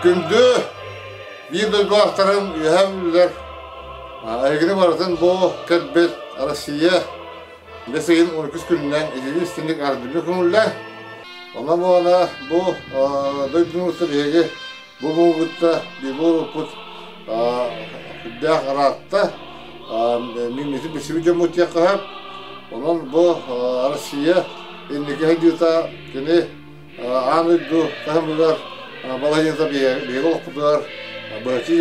Gündü bir duyguaktarın üyemliler. Aygını varatın bu kırbet Arasıya Meseyin 12 günden edili istendik ardını konullar. Ondan sonra bu doydunuzda biri bu muğutta bir bu dağ aratta mimeti bir sivil cumhuriyet yakahap. Ondan bu Arasıya indiki hediyata gene anıddu tahımlar balayında bir okudular. Bahçı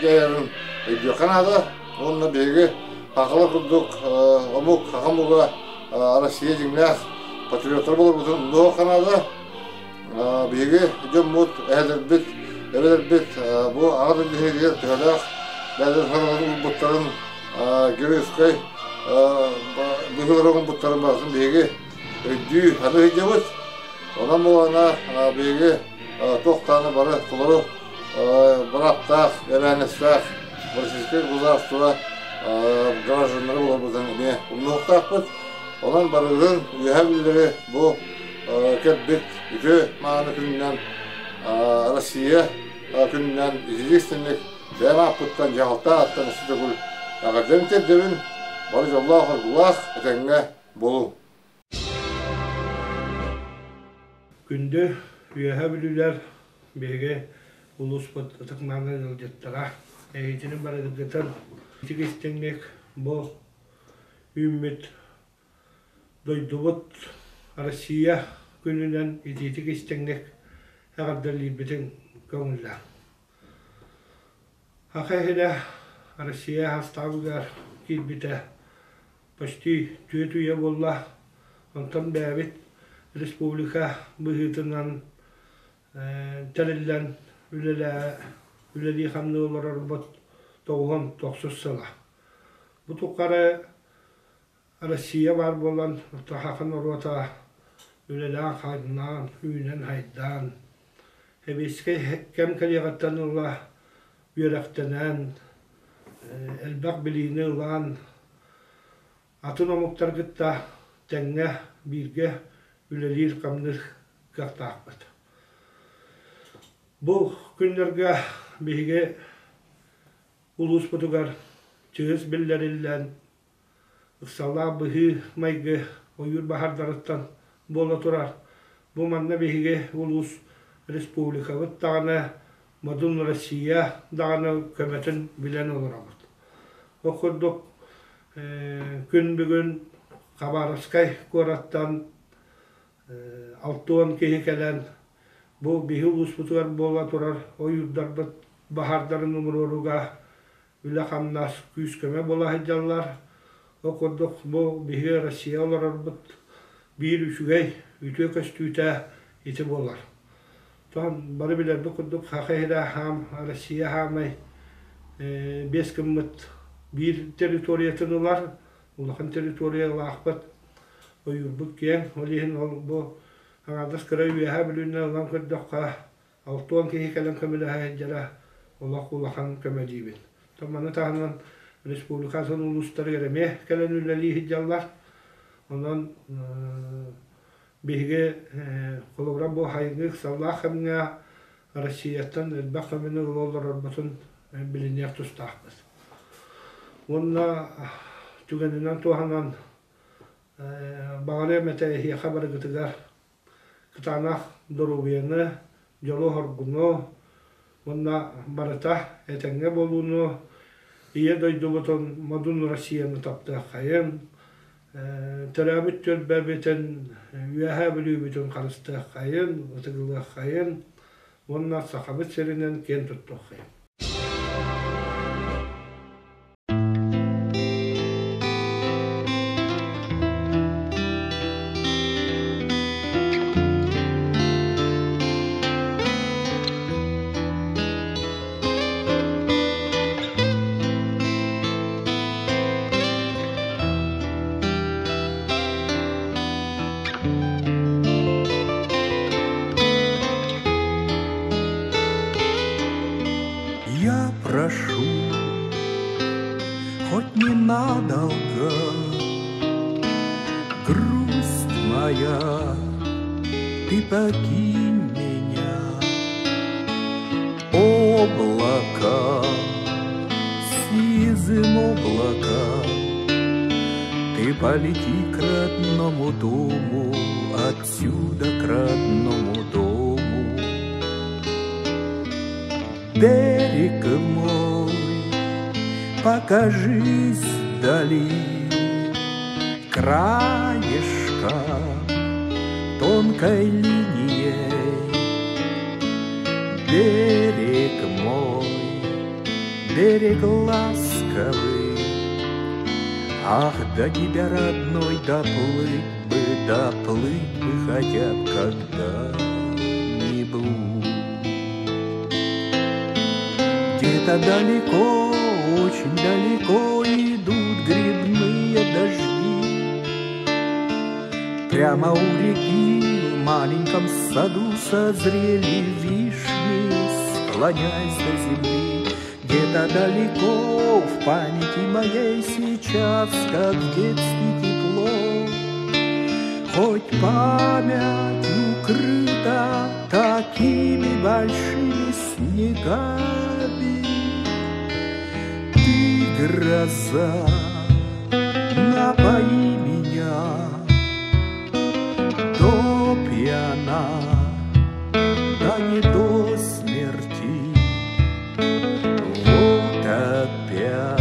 yayarın ediyor Kanada. Onunla biri haklı kurduk omuk hakamuga Arasıya cimler patriotlar bulur bütün Doğu Kanada. Biri cumhuriyet ehlebit evet bu ağır hediyeler tüyler. Bazı hanımların butların görüyorskay büyüklerin butların bazı biri düğü hanı hediyeler. Ondan sonra biri tohtanı barı tuları bıraktak, ebenestak, barışıklık uzastıra garajınları bulur bizden ne umnuktak bit. Ondan barıdın üyebilleri bu ketbit ütü mağını gününden Arasıya gününden izleyicilik ve mahputtan cahılta attan üstüdekul akademi teddevin barış Allah etenge bolu. Günde üyebilirler bege ulus tıkmanı yılcıttıra eğitinin barıdıktan itik istenlik bu ümmet doydubut Arasıya gününden itik istenlik herhalde bütün gönüller. Hakikaten Arasıya hastalıklar kilbite başti tüye bolla ondan David Respublika bıhıtından Terellen üleli hamle olarak bu 90 sala. Bu tukara Arasıya var bolan tahakan orta üleli haydan, hünen haydan. Hebeske kem kaliyattan Allah yürektenen elbak bilini olan atın omuktar gıtta tenge birge üleli kamdır kaktakbat. Bu günlerge bihige ulus butugar çığız billerillen ıksala bıhı maygı oyur bahardarıttan bola turar. Bu manna bihige ulus Respublika vıt dağına Madun Arasıya dağına kömetin bilen olur amut. Okurduk gün bugün Kabaraskay korattan altıvan kehikelen bu bihi ulus butugar bola turar. O yurdarda bahardarın umururuga üle hamnas küskeme bola hecallar. Okurduk bu bihi Arasıya olarak bir üçügey ütü köstüte iti bolar. Tamam, bari bilir bu kurduk hakikaten ham Arasıya hamay 5 kımmet bir teritoriyatını var. Ulakın teritoriyalı akbat o yurbuk kiyen, olihin bu hangadas kıra üyeha bilüğünden olan kurduk altıvan kehikelen kömeleha heccara ulakın kömeliyibin. Tamam, tahınan Respublikasının ulusları geremeye kelen üleli hecallar. Ondan bihge kologram bu hayırlık sallah hamına Arasıya'tan elbaq hamına olarak bütün biliniyat tustağız. Onunla tügeninden tuhanan bağlı metehiye haber gıtıgar kıtanak durubiyanı yolu horgunu onunla barata etenge bolunu iye doydu bütün Madun Arasıya'nı taptığı kayın terabit tölbebeten üyeha bilüğü bütün karıstığı kayın, ıtıgılığı kayın onunla sahabet serinen ken tuttuğu kayın. Я прошу, хоть ненадолго, грусть моя, ты покинь меня. облака, сизым облака, ты полети к родному дому, отсюда к родному дому. Берег мой, покажись вдали, краешка тонкой линией. Берег мой, берег ласковый, ах, до тебя, родной, доплыть бы хотя б когда-нибудь. Где-то далеко, очень далеко идут грибные дожди. Прямо у реки в маленьком саду созрели вишни, склоняясь до земли. Где-то далеко в памяти моей сейчас, как в детстве тепло, хоть память укрыта такими большими снегами. Ты, гроза, напои меня до пьяна, да не до смерти. Вот опять,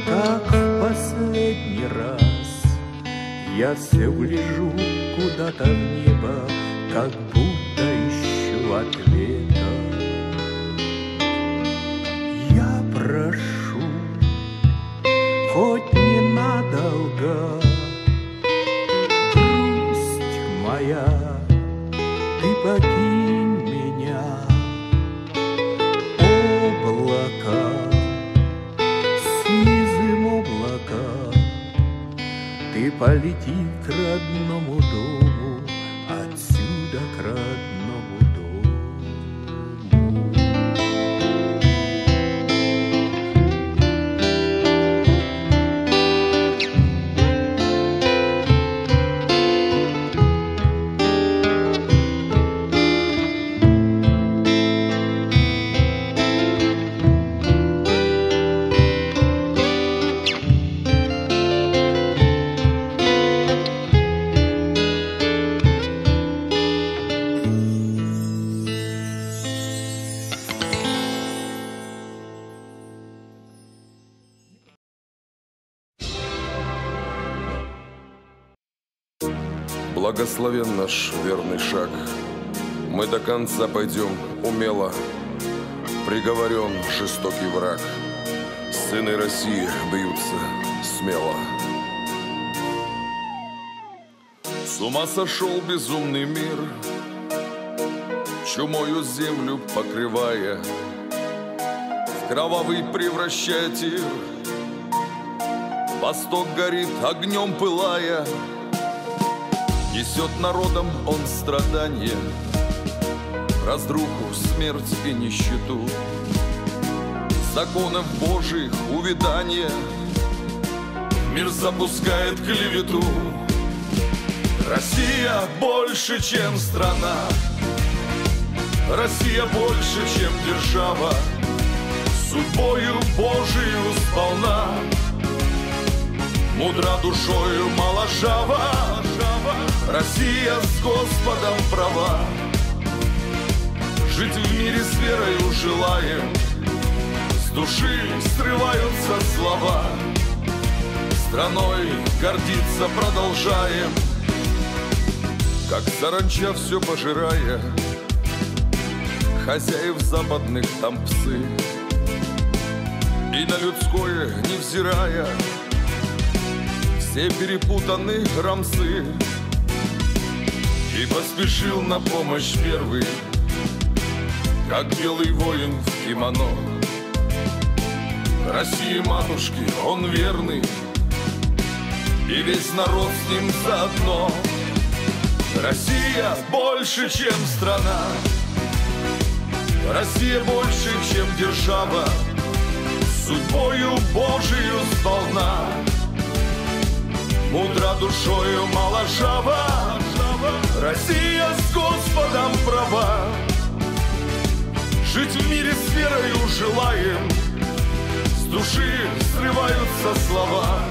как в последний раз, я все гляжу куда-то в небо, как будто ищу ответа. Я прошу, хоть ненадолго, грусть моя, ты покинь меня. Облака, сизым облака, ты полети к родному дому, отсюда к родному дому. Благословен наш верный шаг, мы до конца пойдем умело. Приговорен жестокий враг, сыны России бьются смело. С ума сошел безумный мир, чумою землю покрывая, в кровавый превращая тир. Восток горит огнем пылая, несет народом он страдания, разруху, смерть и нищету, законов Божьих увядание, мир запускает клевету. Россия больше, чем страна, Россия больше, чем держава, судьбою Божию сполна, мудра душою моложава. Россия с Господом права, жить в мире с верою желаем, с души срываются слова, страной гордиться продолжаем, как саранча все пожирая, хозяев западных там псы, и на людское невзирая, все перепутаны рамсы. И поспешил на помощь первый, как белый воин в кимоно. России матушки он верный, и весь народ с ним заодно. Россия больше, чем страна, Россия больше, чем держава, судьбою Божию сполна, мудра душою моложава. Россия с Господом права, Жить в мире с верою желаем, с души срываются слова.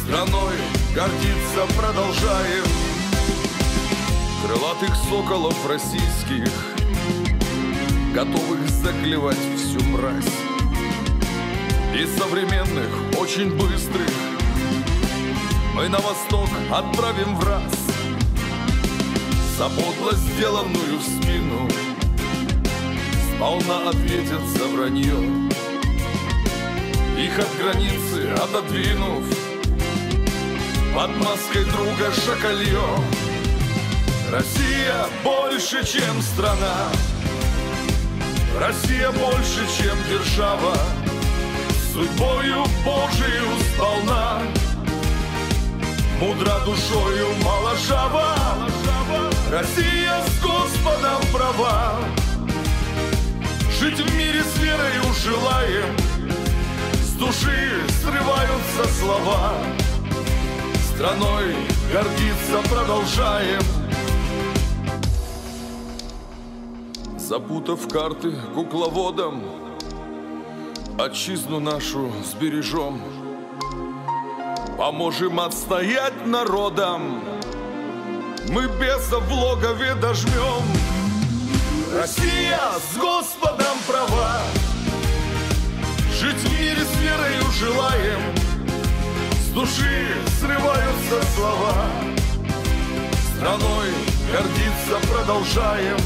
Страной гордиться продолжаем. Крылатых соколов российских, готовых заклевать всю мразь, и современных, очень быстрых, мы на восток отправим в раз. За подло сделанную в спину сполна ответят за вранье. Их от границы отодвинув, под маской друга шакалье. Россия больше, чем страна, Россия больше, чем держава, судьбою Божию сполна, мудра душою моложава. Россия с Господом права. Жить в мире с верою желаем, с души срываются слова. Страной гордиться продолжаем. Запутав карты кукловодом, отчизну нашу сбережем, поможем отстоять народам, мы беса в логове дожмем. Россия с Господом права. Жить в мире с верою желаем, с души срываются слова. Страной гордиться продолжаем.